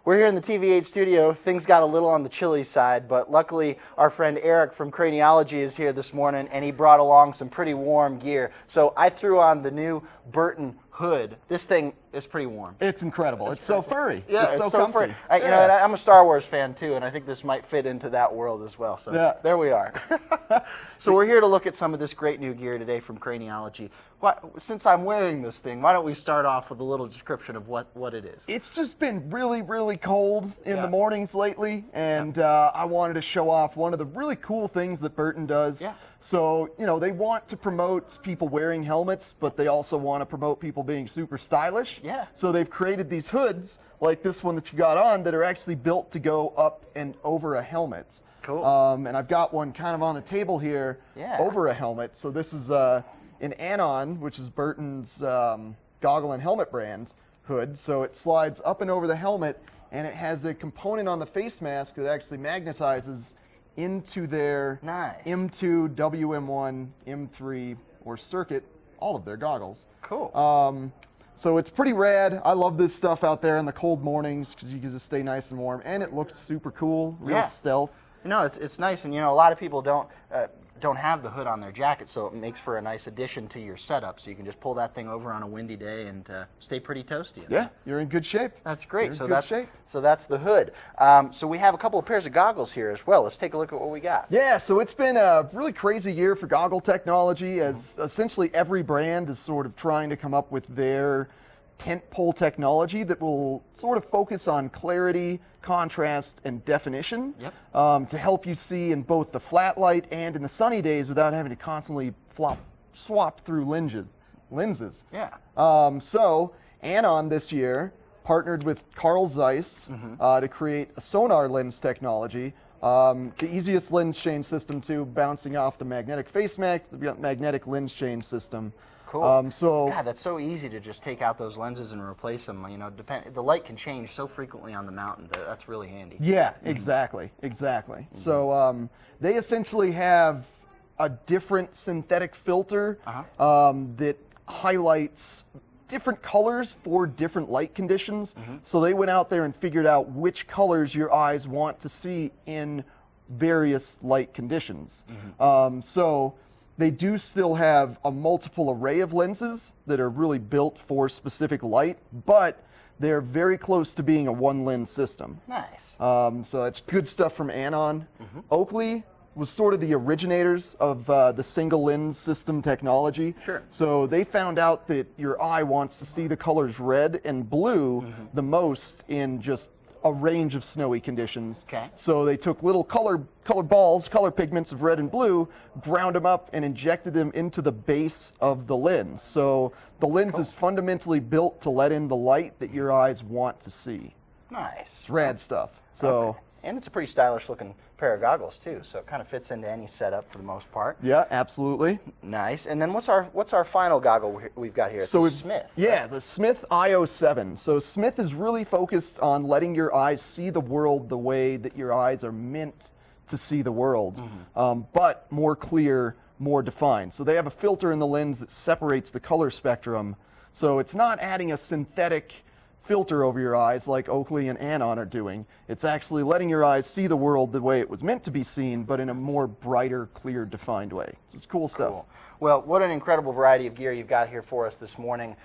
We're here in the TV8 studio. Things got a little on the chilly side, but luckily our friend Eric from Craniologie is here this morning, and he brought along some pretty warm gear. So I threw on the new Burton Hood. This thing is pretty warm. It's incredible. It's so furry. Yeah, it's so comfy. furry. You know, and I'm a Star Wars fan too, and I think this might fit into that world as well. So yeah. There we are. So we're here to look at some of this great new gear today from Craniologie. Since I'm wearing this thing, why don't we start off with a little description of what it is? It's just been really, really cold in the mornings lately, and I wanted to show off one of the really cool things that Burton does. Yeah. So, you know, they want to promote people wearing helmets, but they also want to promote people being super stylish. Yeah. So they've created these hoods, like this one that you got on, that are actually built to go up and over a helmet. Cool. And I've got one kind of on the table here over a helmet. So this is an Anon, which is Burton's goggle and helmet brand hood. So it slides up and over the helmet, and it has a component on the face mask that actually magnetizes into their M2, WM1, M3, or circuit, all of their goggles. Cool. So it's pretty rad. I love this stuff out there in the cold mornings because you can just stay nice and warm, and it looks super cool, real stealth. No, it's nice, and you know, a lot of people don't have the hood on their jacket, so it makes for a nice addition to your setup. So you can just pull that thing over on a windy day and stay pretty toasty. Yeah, you're in good shape. That's great. So that's the hood. So we have a couple of pairs of goggles here as well. Let's take a look at what we got. Yeah, so it's been a really crazy year for goggle technology, as essentially every brand is sort of trying to come up with their tentpole technology that will sort of focus on clarity, contrast, and definition to help you see in both the flat light and in the sunny days without having to constantly swap through lenses. Yeah. So Anon this year partnered with Carl Zeiss to create a sonar lens technology. The easiest lens change system too, bouncing off the magnetic face mask, the magnetic lens change system. Cool. God, that's so easy to just take out those lenses and replace them. You know, the light can change so frequently on the mountain. That's really handy. Yeah, exactly. So they essentially have a different synthetic filter that highlights different colors for different light conditions. So they went out there and figured out which colors your eyes want to see in various light conditions. So they do still have a multiple array of lenses that are really built for specific light, but they're very close to being a one lens system. Nice. So it's good stuff from Anon. Oakley was sort of the originators of the single lens system technology. Sure. So they found out that your eye wants to see the colors red and blue the most in just a range of snowy conditions. Okay. So they took little color balls, color pigments of red and blue, ground them up, and injected them into the base of the lens. So the lens is fundamentally built to let in the light that your eyes want to see. Nice. It's rad stuff. So. And it's a pretty stylish looking pair of goggles too, so it kind of fits into any setup for the most part. Yeah, absolutely. Nice. And then what's our final goggle we've got here? It's a Smith. Yeah, the Smith IO7. So Smith is really focused on letting your eyes see the world the way that your eyes are meant to see the world, but more clear, more defined. So they have a filter in the lens that separates the color spectrum. So it's not adding a synthetic filter over your eyes like Oakley and Anon are doing. It's actually letting your eyes see the world the way it was meant to be seen, but in a more brighter, clear, defined way. So it's cool stuff. Well, what an incredible variety of gear you've got here for us this morning.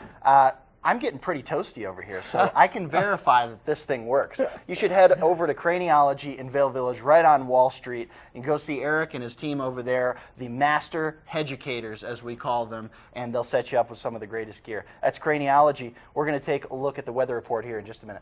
I'm getting pretty toasty over here, so I can verify that this thing works. You should head over to Craniologie in Vail Village, right on Wall Street, and go see Eric and his team over there, the master educators, as we call them, and they'll set you up with some of the greatest gear. That's Craniologie. We're going to take a look at the weather report here in just a minute.